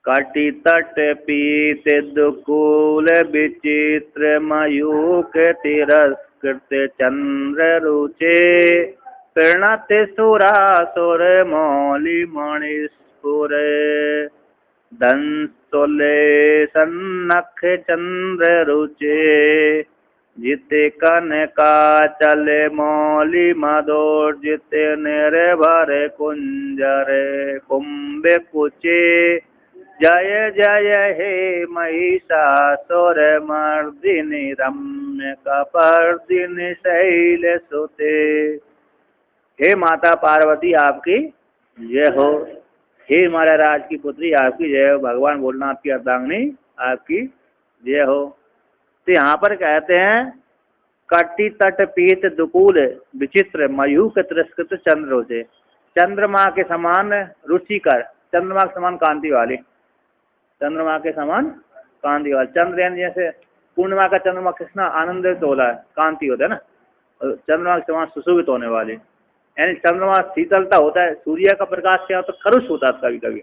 कटि तट पीत दुकूल विचित्र मयूख तिरस्कृत चंद्र रुचे प्रणत सुरासुर मौलि मणिस्फुर दंसुले सन्नख चंद्र रुचे जित कनकाचल मौलि मदोर्जित निर्भर कुंजर कुंभ कुचे जय जय हे महिषासुर मर्दिनि रम्य कपर्दिनि शैल सुते। हे माता पार्वती आपकी जय हो, हे हमारे राज की पुत्री आपकी जय हो, भगवान भोलेनाथ की अर्धांगिनी आपकी जय हो। तो यहाँ पर कहते हैं कटि तट पीत दुकूल विचित्र मयूख तिरस्कृत चंद्र से, चंद्रमा के समान रुचिकर, चंद्रमा के समान कांति वाली, चंद्रमा के समान कांति वाली। चंद्र यानी जैसे पूर्णिमा का चंद्रमा कृष्णा आनंदित होला है, कांति होता है ना, चंद्रमा के समान सुशोभित होने वाले, यानी चंद्रमा शीतलता होता है। सूर्य का प्रकाश क्या होता है, खरुश होता है कभी कभी।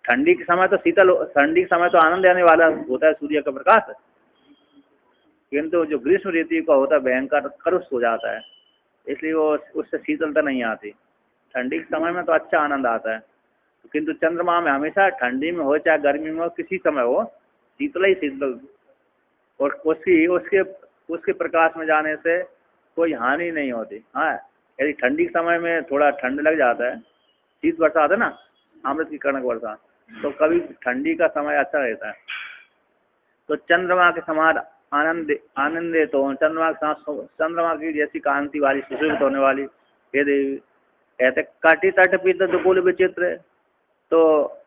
ठंडी के समय तो शीतल, ठंडी के समय तो आनंद आने वाला होता है सूर्य का प्रकाश, किंतु जो ग्रीष्म ऋतु का होता है भयंकर खरुश हो जाता है, इसलिए वो उससे शीतलता नहीं आती। ठंडी के समय में तो अच्छा आनंद आता है, किंतु चंद्रमा में हमेशा ठंडी में हो चाहे गर्मी में हो, किसी समय हो, शीतल ही शीतल, और उसके प्रकाश में जाने से कोई हानि नहीं होती। हाँ, यदि ठंडी के समय में थोड़ा ठंड लग जाता है, शीत बरसात है ना, अमृत की कणक बरसात, तो कभी ठंडी का समय अच्छा रहता है। तो चंद्रमा के समान आनंदित हो, चंद्रमा की जैसी कांति वाली सुशोभित होने वाली हे देवी। कहते कटि तट पीत दुकूल विचित्र, तो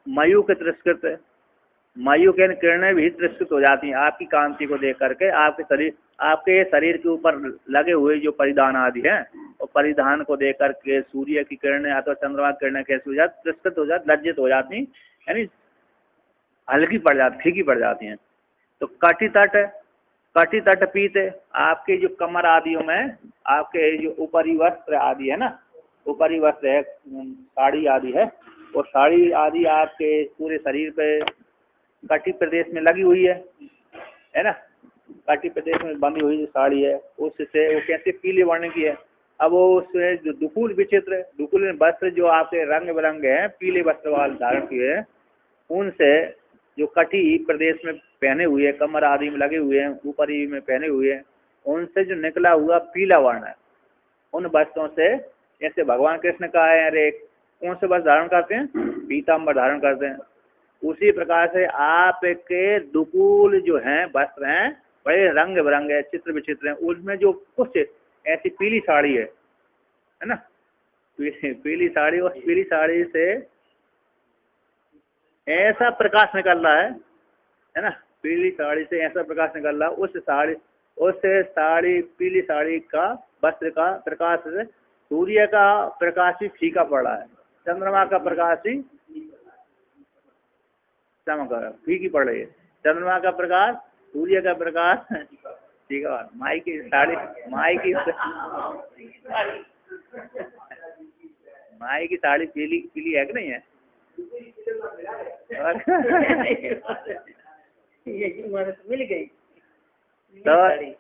मयूख तिरस्कृत, मयूख यानी किरणें भी तिरस्कृत हो जाती हैं आपकी कांति को देख करके। आपके शरीर के ऊपर लगे हुए जो परिधान आदि हैं, और परिधान को देख करके सूर्य की किरणें अथवा चंद्रमा की किरणें कैसी हो जाती, तिरस्कृत हो जाती, लज्जित हो जाती, यानी हल्की पड़ जाती, फीकी पड़ जाती हैं। तो कटि तट पीत, आपके जो कमर आदियों में, आपके जो ऊपरी वस्त्र आदि है ना, ऊपरी वस्त्र है, साड़ी आदि है, और साड़ी आदि आपके पूरे शरीर पे कटि प्रदेश में लगी हुई है ना, कटि प्रदेश में बंधी हुई जो साड़ी है, उससे वो कैसे पीले वर्ण की है। अब वो उससे जो दुकूल विचित्र, दुकूल वस्त्र जो आपके रंग बिरंगे हैं, पीले वस्त्र वाले धारण किए हैं, उनसे जो कटि प्रदेश में पहने हुए हैं, कमर आदि में लगे हुए हैं, ऊपरी में पहने हुए हैं, उनसे जो निकला हुआ पीला वर्ण है, उन वस्त्रों से, जैसे भगवान कृष्ण का है, अरे कौन से वस्त्र धारण करते हैं, पीताम्बर धारण करते हैं, उसी प्रकार से आपके दुकूल जो हैं वस्त्र हैं, बड़े रंग बिरंगे चित्र विचित्र हैं, उसमें जो कुछ ऐसी पीली साड़ी है ना, पीली साड़ी, उस पीली साड़ी से ऐसा प्रकाश निकल रहा है ना, पीली साड़ी से ऐसा प्रकाश निकल रहा है, उस साड़ी पीली साड़ी का वस्त्र का प्रकाश से सूर्य का प्रकाश ही फीका पड़ रहा है, चंद्रमा का प्रकाश ही चमक रहा है, फीकी पड़ रही है। चंद्रमा का प्रकाश, सूर्य का प्रकाश फीका। माई की साड़ी पीली पीली है कि नहीं है? मिल गई। तो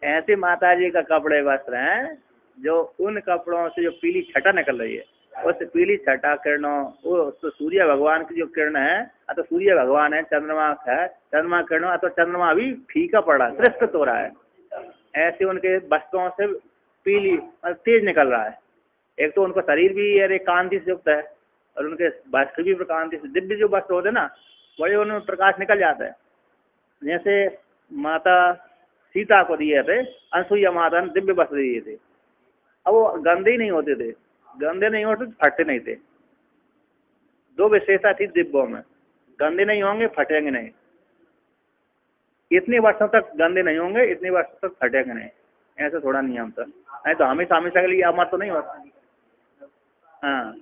ऐसे माता जी का कपड़े वस्त्र हैं, जो उन कपड़ों से जो पीली छटा निकल रही है, उस पीली छटा किरणों, वो तो सूर्य भगवान की जो किरण है, अथवा सूर्य भगवान है, चंद्रमा है, चंद्रमा किरणों, अथवा चंद्रमा भी फीका पड़ रहा है, तिरस्कृत हो रहा है, ऐसे उनके वस्त्रों से पीली तेज निकल रहा है। एक तो उनका शरीर भी अरे कांति से युक्त है, और उनके वस्त्र भी कांति से, दिव्य जो वस्त्र होते हैं ना, वही उनमें प्रकाश निकल जाता है। जैसे माता सीता को दिए थे, अनसुईया माता ने दिव्य वस्त्र दिए थे, अब वो गंदे ही नहीं होते थे, गंदे नहीं होते, फटते नहीं थे। दो विशेषता थी दिव्यों में, गंदे नहीं होंगे, फटेंगे नहीं, इतने वर्षों तक गंदे नहीं होंगे, इतने वर्षों तक फटेंगे नहीं, ऐसा थोड़ा नियम था, नहीं तो हमेशा हमेशा के लिए अमर तो नहीं होता। हाँ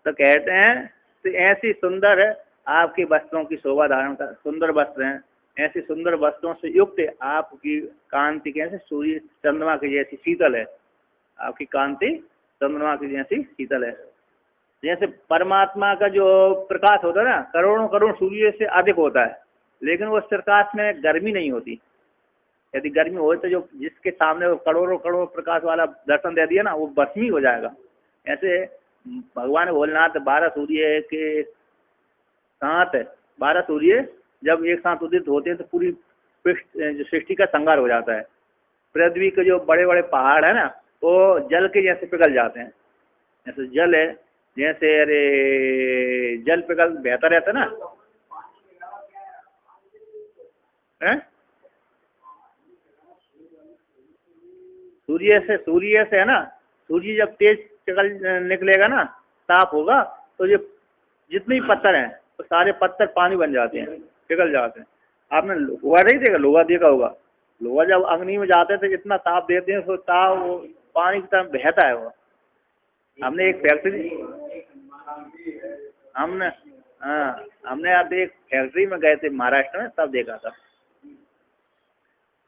तो कहते हैं तो ऐसी सुंदर आपके वस्त्रों की शोभा धारण कर, सुंदर वस्त्र हैं, ऐसे सुंदर वस्त्रों से युक्त आपकी कांति कैसे सूर्य चंद्रमा की जैसी शीतल है, आपकी कांति चंद्रमा की जैसी शीतल है। जैसे परमात्मा का जो प्रकाश होता है ना, करोड़ों करोड़ सूर्य से अधिक होता है, लेकिन उस प्रकाश में गर्मी नहीं होती। यदि गर्मी हो तो जो जिसके सामने वो करोड़ों करोड़ प्रकाश वाला दर्शन दे दिया ना, वो भस्मी हो जाएगा। ऐसे भगवान भोलेनाथ 12 सूर्य के साथ, 12 सूर्य जब एक साथ उदित होते हैं तो पूरी जो सृष्टि का संहार हो जाता है। पृथ्वी के जो बड़े बड़े पहाड़ है ना, वो जल के जैसे पिघल जाते हैं। जैसे जल है, जैसे अरे जल पिघल बहता रहता है ना है? सूर्य से है ना, सूर्य जब तेज पिघल निकलेगा ना, ताप होगा, तो ये जितने भी पत्थर हैं तो सारे पत्थर पानी बन जाते हैं, पिघल जाते हैं। आपने लोहा नहीं देखा? लोहा देखा होगा। लोहा जब अग्नि में जाते हैं तो इतना ताप देते हैं, तो ताप वो पानी की तरह बहता है वो। हमने एक फैक्ट्री हमने हाँ, हमने आप एक फैक्ट्री में गए थे महाराष्ट्र में, तब देखा था।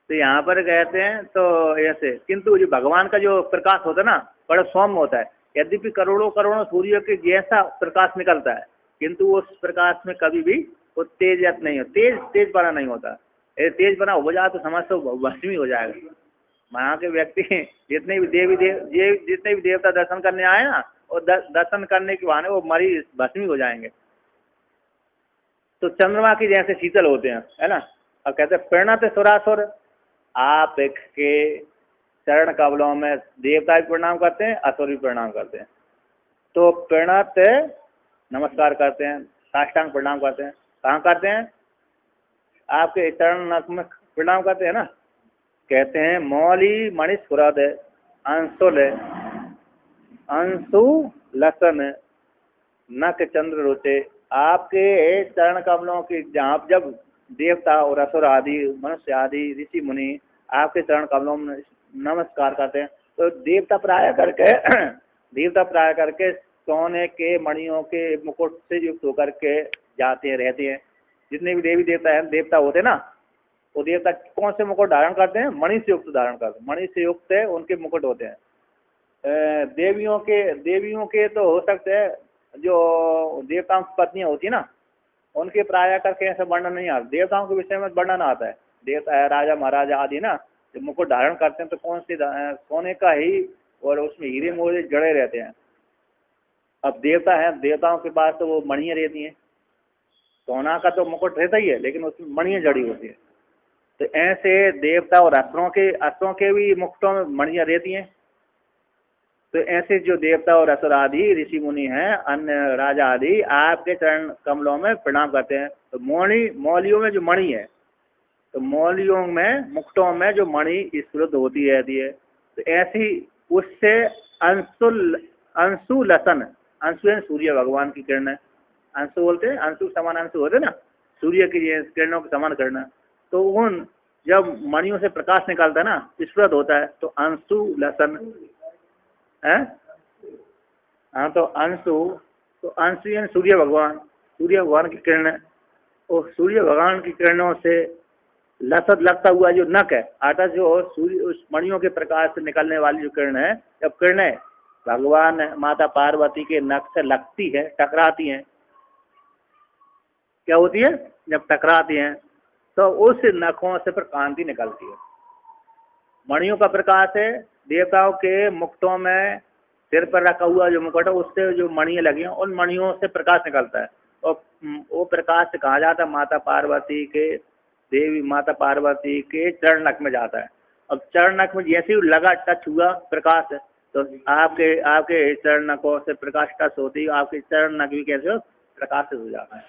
तो यहाँ पर कहते हैं तो ऐसे, किंतु जो भगवान का जो प्रकाश होता है ना, बड़ा सौम्य होता है। यद्यपि करोड़ों करोड़ों सूर्य के जैसा प्रकाश निकलता है, किंतु उस प्रकाश में कभी भी वो तेज नहीं हो, तेज बना नहीं होता। यदि तेज बना हो जाए तो समझ तो भस्मी हो जाएगा। वहाँ के व्यक्ति जितने भी जितने भी देवता दर्शन करने आए ना, और दर्शन करने के बहाने वो मरी भस्मी हो जाएंगे। तो चंद्रमा की जैसे शीतल होते हैं, है ना। अब कहते हैं प्रणत सुरासुर, आप के चरण कमलों में देवता भी प्रणाम करते हैं, असुर भी प्रणाम करते हैं। तो प्रणत नमस्कार करते हैं, साष्टांग प्रणाम करते हैं। कहाँ करते हैं? आपके चरण नख में प्रणाम करते हैं ना। कहते हैं मौली मणिस्फुरद अंशुल अंशु लसन नख चंद्र रुचे। आपके चरण कमलों की जहाँ जब देवता और असुर आदि मनुष्य आदि ऋषि मुनि आपके चरण कमलों में नमस्कार करते हैं, तो देवता प्राय करके सोने के मणियों के मुकुट से युक्त होकर के जाते रहते हैं। जितने भी देवी देवता होते हैं ना, वो देवता कौन से मुकुट धारण करते हैं? मणि से युक्त धारण करते हैं। मणि से युक्त है उनके मुकुट होते हैं। देवियों के तो हो सकते हैं, जो देवताओं की पत्नियां होती है ना, उनके प्राय करके ऐसा वर्णन नहीं आता। देवताओं के विषय में वर्णन आता है। देवता राजा महाराजा आदि ना, जब मुकुट धारण करते हैं तो कौन सी सोने का ही, और उसमें हीरे मोहरे जड़े रहते हैं। अब देवता है, देवताओं के पास तो वो मणियां रहती हैं। सोना का तो मुकुट रहता ही है, लेकिन उसमें मणियां जड़ी होती है। तो ऐसे देवता और असुरों के भी मुकुटों में मणियां रहती हैं। तो ऐसे जो देवता और असुर आदि ऋषि मुनि हैं, अन्य राजा आदि आपके चरण कमलों में प्रणाम करते हैं। तो मौलियों में जो मणि है, तो मौलियों में मुकुटों में जो मणि स्फुरित होती रहती है, तो ऐसी उससे अंशु लसन, अंशु सूर्य भगवान की किरण है। अंशु बोलते हैं, अंशु समान अंशु होते ना, सूर्य की किरणों के समान किरण। तो उन जब मणियों से प्रकाश निकलता है ना, स्फुरित होता है, तो अंशु लसन है। हाँ, तो अंशु यानी सूर्य भगवान की किरण है। और सूर्य भगवान की किरणों से लसत लगता हुआ जो नख है, अर्थात जो सूर्य उस मणियों के प्रकाश से निकलने वाली जो किरण है, जब किरणें भगवान माता पार्वती के नख से लगती है, टकराती हैं, क्या होती है? जब टकराती हैं तो उस नखों से फिर कांति निकलती है। मणियों का प्रकाश है। देवताओं के मुकुटों में सिर पर रखा हुआ जो मुकुट है, उससे जो मणियां लगी हैं, उन मणियों से प्रकाश निकलता है। और वो प्रकाश से कहा जाता है माता पार्वती के चरण नख में जाता है। अब चरण नख में जैसे ही लगा, टच हुआ प्रकाश, तो आपके चरण नखों से प्रकाश टच होती है, आपके चरण नख भी कैसे प्रकाशित हो जाता है,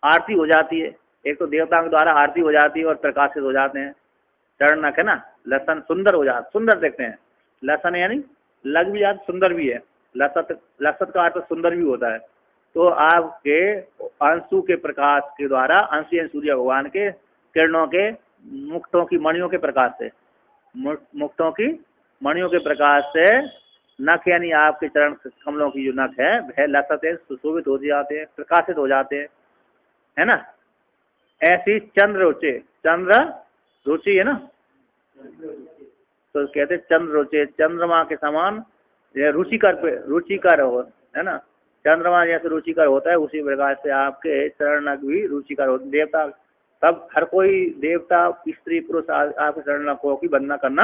आरती हो जाती है। एक तो देवताओं के द्वारा आरती हो जाती है और प्रकाशित हो जाते हैं। चरण नख है ना, लसन सुंदर हो जाता, सुंदर देखते हैं। लसन यानी लग भी जाता, सुंदर भी है। लसत का अर्थ सुंदर भी होता है। तो आपके अंशु के प्रकाश के द्वारा, अंशु यानी सूर्य भगवान के किरणों के मुकुटों की मणियों के प्रकाश से, मुकुटों की मणियों के प्रकाश से नख यानी आपके चरण कमलों की जो नख है, वह लसत है, सुशोभित हो जाते हैं, प्रकाशित हो जाते हैं, है ना। ऐसी चंद्र रुचि है ना, तो कहते चंद्र रुचि, चंद्रमा के समान ये रुचिकर हो, है ना, चंद्रमा जैसे रुचिकर होता है उसी प्रकार से आपके चरणक भी रुचिकर होते। देवता सब, हर कोई देवता स्त्री पुरुष आपके चरणक को की वंदना करना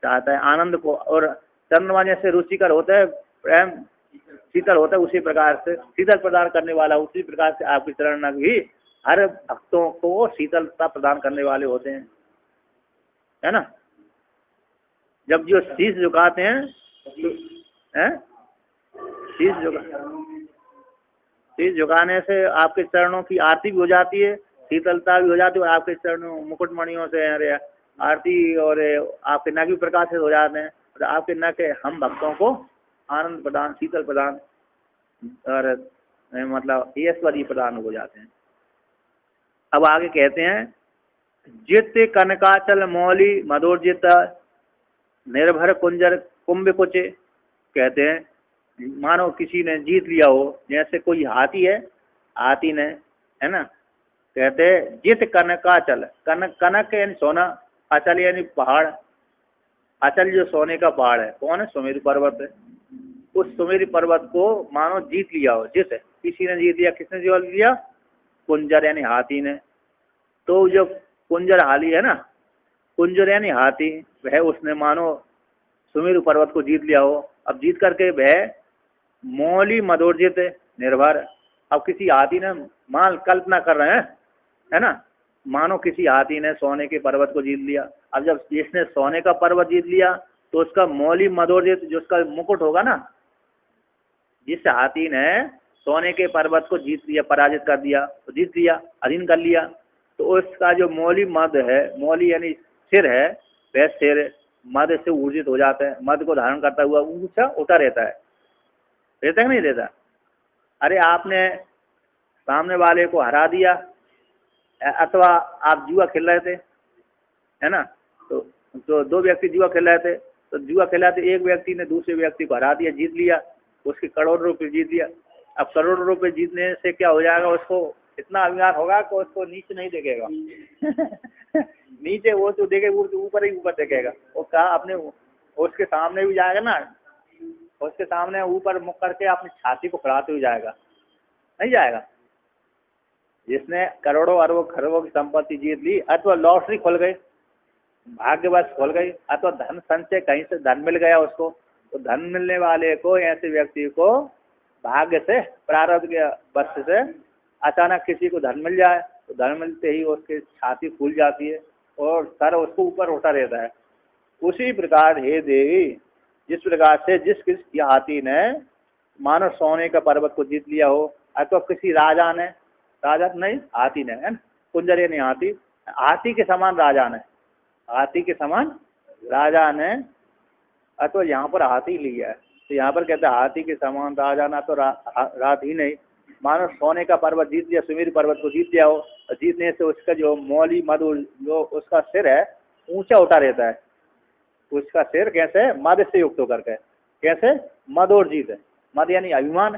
चाहता है, आनंद को। और चंद्रमा जैसे रुचिकर होता है, प्रेम शीतल होता है, उसी प्रकार से शीतल प्रदान करने वाला, उसी प्रकार से आपके चरणक भी हर भक्तों को शीतलता प्रदान करने वाले होते हैं, है ना। जब जो शीश झुकाते हैं तो, हैं, शीश झुकाने से आपके चरणों की आरती भी हो जाती है, शीतलता भी हो जाती है, और आपके चरणों मुकुटमणियों से अरे आरती और आपके नख भी प्रकाशित हो जाते हैं, और आपके नख हम भक्तों को आनंद प्रदान, शीतल प्रदान और मतलब ऐश्वर्य प्रदान हो जाते हैं। अब आगे कहते हैं, जित कनकाचल मौली मधुरजित निर्भर कुंजर कुंभ कुचे। कहते हैं मानो किसी ने जीत लिया हो, जैसे कोई हाथी है, हाथी ने, है ना, कहते हैं जित कनकाचल, कनक यानी सोना, अचल यानी पहाड़, अचल जो सोने का पहाड़ है, कौन है, सुमेरु पर्वत है। उस सुमेरु पर्वत को मानो जीत लिया हो, जित किसी ने जीत लिया, किसने जीत लिया, कुंजर यानी हाथी ने। तो जो कुंजर हाली है ना, कुंजर यानी हाथी, वह उसने मानो सुमेरु पर्वत को जीत लिया हो। अब जीत करके वह मौली मधुरजित निर्भर, अब किसी हाथी ने, मान कल्पना कर रहे हैं, है ना, मानो किसी हाथी ने सोने के पर्वत को जीत लिया। अब जब जिसने सोने का पर्वत जीत लिया तो उसका मौली मधुरजित, जो उसका मुकुट होगा ना, जिस हाथी ने सोने के पर्वत को जीत लिया, पराजित कर दिया, तो जीत लिया, अधीन कर लिया, तो उसका जो मौली मद है, मौली यानी सिर है, वह सिर मद से ऊर्जित हो जाता है, मद को धारण करता हुआ ऊंचा उठा रहता है, रहता है नहीं रहता। अरे आपने सामने वाले को हरा दिया, अथवा आप जुआ खेल रहे थे, है ना, तो दो व्यक्ति जुआ खेल रहे थे, तो जुआ खेलाते एक व्यक्ति ने दूसरे व्यक्ति को हरा दिया, जीत लिया, उसके करोड़ रुपए जीत लिया। अब करोड़ रुपए जीतने से क्या हो जाएगा, उसको इतना अभिमान होगा कि उसको नीचे नहीं देखेगा नीचे वो तो देखे, वो तो ऊपर ही ऊपर देखेगा। वो कहा अपने उसके सामने भी जाएगा ना, उसके सामने ऊपर मुख करके अपनी छाती को फड़ाते हुए जाएगा, नहीं जाएगा। जिसने करोड़ों अरबों खरबों की संपत्ति जीत ली, अथवा लॉटरी खुल गई, भाग्यवश खुल गई, अथवा धन संचय कहीं से धन मिल गया उसको, तो धन मिलने वाले को, ऐसे व्यक्ति को भाग्य से, प्रारब्ध के वश से अचानक किसी को धन मिल जाए, तो धन मिलते ही उसकी छाती फूल जाती है और सर उसको ऊपर उठा रहता है। उसी प्रकार हे देवी, जिस प्रकार से जिस किस हाथी ने मानो सोने का पर्वत को जीत लिया हो, अथवा किसी राजा ने, राजा नहीं हाथी ने, है ना, कुंजर नहीं हाथी, हाथी के समान राजा ने, हाथी के समान राजा ने, अथवा यहाँ पर हाथी लिया है, तो यहाँ पर कहते हैं हाथी के समान राजा ना, तो रात ही नहीं, मानो सोने का पर्वत जीत लिया, सुमेरु पर्वत को जीत लिया हो, और जीतने से उसका जो मौली मधु, जो उसका सिर है ऊंचा उठा रहता है। उसका सिर कैसे, मद से युक्त होकर के, कैसे, मदोर्जित है, मद यानी अभिमान,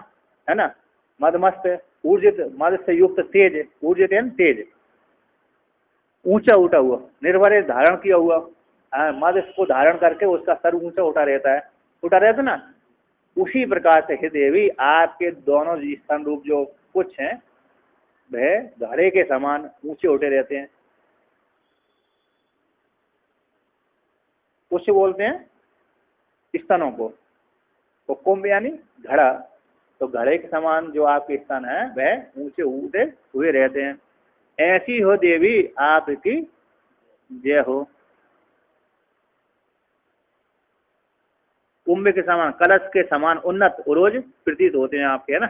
है ना, मदमस्त, ऊर्जित, मद से युक्त, तेज, ऊर्जित यानी तेज, ऊंचा उठा हुआ, निर्भर धारण किया हुआ, मद को धारण करके उसका सर ऊंचा उठा रहता है, उठा रहता ना। उसी प्रकार से हे देवी, आपके दोनों स्थान रूप जो कुछ हैं वह घड़े के समान ऊंचे उठे रहते हैं। कुछ बोलते हैं स्तनों को, तो कुंभ यानी घड़ा, तो घड़े के समान जो आपके स्तन है वह ऊंचे उठे हुए रहते हैं। ऐसी हो देवी आपकी जय हो। कुंभ के समान, कलश के समान उन्नत उरोज प्रतीत होते हैं आपके, है ना।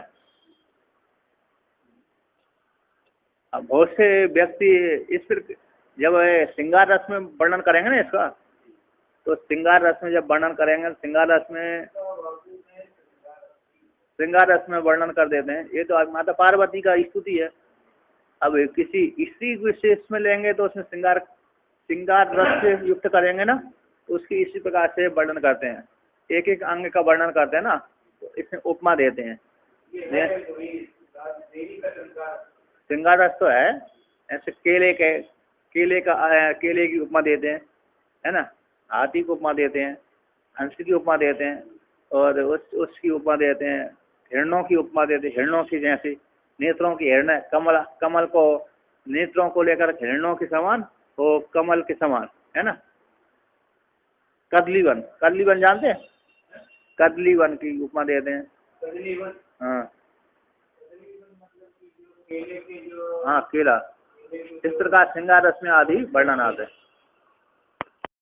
अब बहुत से व्यक्ति इस पर जब श्रृंगार रस में वर्णन करेंगे ना इसका, तो श्रृंगार रस में जब वर्णन करेंगे, श्रृंगार रस में वर्णन कर देते हैं। ये तो माता पार्वती का स्तुति है। अब किसी स्त्री विशेष में लेंगे तो उसमें श्रृंगार रस से युक्त करेंगे ना, तो उसकी इसी प्रकार से वर्णन करते हैं, एक एक अंग का वर्णन करते हैं ना, तो इसमें उपमा देते हैं। श्रृंगार रस तो है ऐसे केले की उपमा देते हैं, है ना, हाथी को उपमा देते हैं, हंस की उपमा देते हैं, और उसकी उपमा देते हैं, हिरणों की उपमा देते हैं, हिरणों की जैसी नेत्रों की हिरण है, कमल को नेत्रों को लेकर हिरणों के समान, वो कमल के समान है ना। कदलीवन, कदलीवन जानते हैं, कदलीवन की उपमा देते हैं। हाँ हाँ केला। इस प्रकार श्रृंगार रस में आदि वर्णन आते हैं।